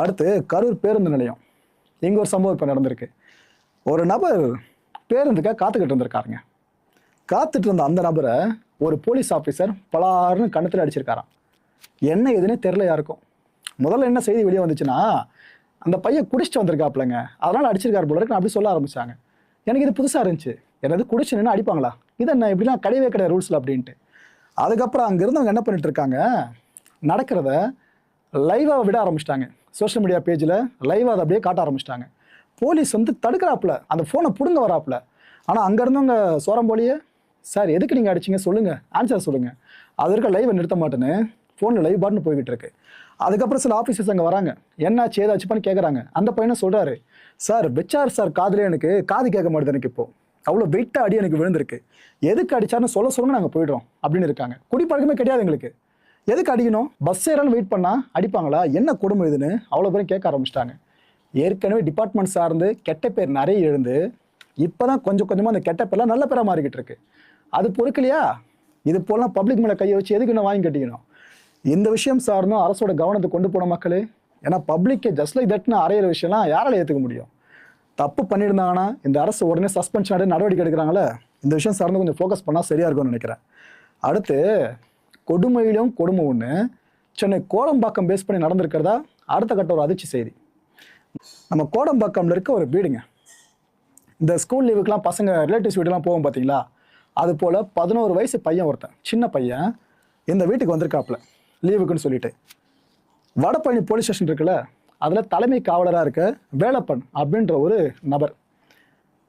அடுத்து கரூர் பேருந்து நிலையம். இங்கே ஒரு சம்பவம் இப்போ நடந்திருக்கு. ஒரு நபர் பேருந்துக்காக காத்துக்கிட்டு இருந்திருக்காருங்க. காத்துட்டு இருந்த அந்த நபரை ஒரு போலீஸ் ஆஃபீஸர் பலாருன்னு கண்ணத்தில் அடிச்சிருக்காராம். என்ன எதுன்னே தெரில யாருக்கும். முதல்ல என்ன செய்தி வெளியே வந்துச்சுன்னா, அந்த பையன் குடிச்சிட்டு வந்திருக்காப்லங்க, அதனால் அடிச்சிருக்காரு போல இருக்கு அப்படி சொல்ல ஆரம்பிச்சாங்க. எனக்கு இது புதுசாக இருந்துச்சு. என்னது குடிச்சு நின்று அடிப்பாங்களா? இது என்ன இப்படிலாம் கிடையவே கிடையாது ரூல்ஸில் அப்படின்ட்டு. அதுக்கப்புறம் அங்கேருந்து அவங்க என்ன பண்ணிட்டு இருக்காங்க, நடக்கிறத லைவாக விட ஆரம்பிச்சிட்டாங்க. சோஷியல் மீடியா பேஜில் லைவாக அதை அப்படியே காட்ட ஆரம்பிச்சிட்டாங்க. போலீஸ் வந்து தடுக்கிறாப்புல, அந்த ஃபோனை பிடுங்க வராப்புல. ஆனால் அங்கேருந்தவங்க சோரம்போலியே, சார் எதுக்கு நீங்கள் அடிச்சிங்க சொல்லுங்கள், ஆன்சர் சொல்லுங்கள், அது இருக்க லைவை நிறுத்த மாட்டேன்னு ஃபோனில் லைவ் பாட்டுன்னு போய்கிட்டு இருக்கு. அதுக்கப்புறம் சில ஆஃபீஸர்ஸ் அங்கே வராங்க, என்னாச்சு ஏதாச்சுப்பான்னு கேட்குறாங்க. அந்த பையனை சொல்கிறாரு, சார் வெச்சார் சார் காதிலே, எனக்கு காது கேட்க மாட்டேது, எனக்கு இப்போது அவ்வளோ வெயிட்டாக அடி எனக்கு விழுந்திருக்கு, எதுக்கு அடிச்சாருன்னு சொல்லுங்க நாங்கள் போய்டுறோம் அப்படின்னு இருக்காங்க. குடிப்பழக்கமே கிடையாது எங்களுக்கு, எதுக்கு அடிக்கணும், பஸ் ஏறாலும் வெயிட் பண்ணால் அடிப்பாங்களா, என்ன கொடுமை இதுன்னு அவ்வளோ பேரும் கேட்க ஆரம்பிச்சிட்டாங்க. ஏற்கனவே டிபார்ட்மெண்ட் சார்ந்து கெட்ட பேர் நிறைய எழுந்து இப்போ தான் கொஞ்சம் கொஞ்சமாக அந்த கெட்ட பேர்லாம் நல்ல பேராக மாறிக்கிட்டு இருக்கு. அது பொறுக்கலையா? இது போலாம் பப்ளிக் மேலே கையை வச்சு எதுக்கு இன்னும் வாங்கி கட்டிக்கணும்? இந்த விஷயம் சார்ந்தும் அரசோட கவனத்தை கொண்டு போன மக்களே. ஏன்னா பப்ளிக்கே ஜஸ்ட் லைக் தட்னு அறையிற விஷயம்லாம் யாரால ஏற்றுக்க முடியும்? தப்பு பண்ணியிருந்தாங்கன்னா இந்த அரசு உடனே சஸ்பென்ஷன் நடவடிக்கை எடுக்கிறாங்களே, இந்த விஷயம் சார்ந்து கொஞ்சம் ஃபோக்கஸ் பண்ணால் சரியாக இருக்கும்னு நினைக்கிறேன். அடுத்து கொடுமையிலும் கொடுமை ஒன்று சென்னை கோடம்பாக்கம் பேஸ் பண்ணி நடந்திருக்கிறதா அடுத்த கட்ட ஒரு அதிர்ச்சி செய்தி. நம்ம கோடம்பாக்கம்ல இருக்க ஒரு வீடுங்க. இந்த ஸ்கூல் லீவுக்கெலாம் பசங்க ரிலேட்டிவ்ஸ் வீடுலாம் போவோம் பார்த்தீங்களா, அது போல் 11 வயசு பையன், ஒருத்தன் சின்ன பையன் இந்த வீட்டுக்கு வந்திருக்காப்புல லீவுக்குன்னு சொல்லிட்டு. வடபழனி போலீஸ் ஸ்டேஷன் இருக்குல்ல, அதில் தலைமை காவலராக இருக்க வேலப்பன் அப்படின்ற ஒரு நபர்.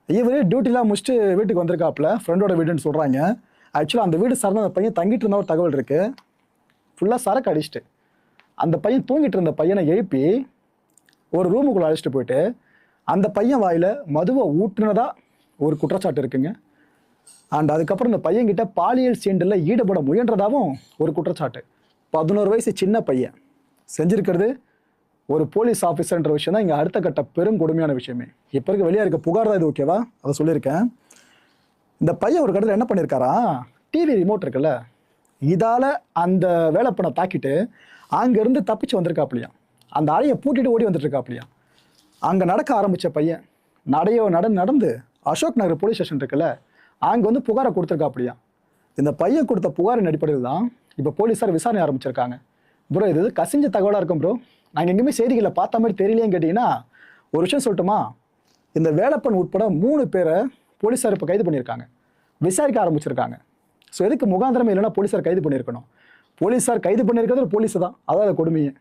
இவர் டியூட்டிலாம் முடிச்சுட்டு வீட்டுக்கு வந்திருக்காப்புல, ஃப்ரெண்டோட வீடுன்னு சொல்கிறாங்க. ஆக்சுவலாக அந்த வீடு சார்ந்த அந்த பையன் தங்கிட்டு இருந்த ஒரு தகவல் இருக்குது. ஃபுல்லாக சரக்கு அடிச்சுட்டு அந்த பையன் தூங்கிட்டு இருந்த பையனை எழுப்பி ஒரு ரூமுக்குள்ளே அழைச்சிட்டு போயிட்டு அந்த பையன் வாயில் மதுவை ஊற்றுனதா ஒரு குற்றச்சாட்டு இருக்குங்க. அண்ட் அதுக்கப்புறம் இந்த பையன்கிட்ட பாலியல் சீண்டலில் ஈடுபட முயன்றதாகவும் ஒரு குற்றச்சாட்டு. 11 வயசு சின்ன பையன் செஞ்சிருக்கிறது ஒரு போலீஸ் ஆஃபீஸர்ன்ற விஷயம் தான் இங்கே அடுத்த கட்ட பெரும் கொடுமையான விஷயமே. இப்போ இருக்க வெளியே இருக்க புகார் தான் இது, ஓகேவா? அதை சொல்லியிருக்கேன். இந்த பையன் ஒரு கட்டத்தில் என்ன பண்ணியிருக்காரா, டிவி ரிமோட் இருக்குல்ல, இதால் அந்த வேலைப்பனை தாக்கிட்டு அங்கேருந்து தப்பிச்சு வந்திருக்காப்லையா, அந்த அறையை பூட்டிட்டு ஓடி வந்துட்டுருக்காப்லையா. அங்கே நடக்க ஆரம்பித்த பையன் நடந்து அசோக் நகர் போலீஸ் ஸ்டேஷன் இருக்குல்ல, அங்கே வந்து புகாரை கொடுத்துருக்காப்லையா. இந்த பையன் கொடுத்த புகாரின் அடிப்படையில் தான் இப்போ போலீஸார் விசாரணை ஆரம்பிச்சிருக்காங்க. ப்ரோ இது கசிஞ்ச தகவலாக இருக்கும் ப்ரோ, நாங்கள் எங்கேயுமே செய்திகளை பார்த்த மாதிரி தெரியலையேன்னு கேட்டிங்கன்னா ஒரு விஷயம் சொல்லட்டுமா, இந்த வேலைப்பன் உட்பட 3 பேரை போலீஸார் இப்போ கைது பண்ணியிருக்காங்க, விசாரிக்க ஆரம்பிச்சிருக்காங்க. ஸோ எதுக்கு முகாந்திரமே இல்லைன்னா போலீஸார் கைது பண்ணியிருக்கணும்? போலீஸார் கைது பண்ணியிருக்கிறது போலீஸ் தான், அதாவது கொடுமையே.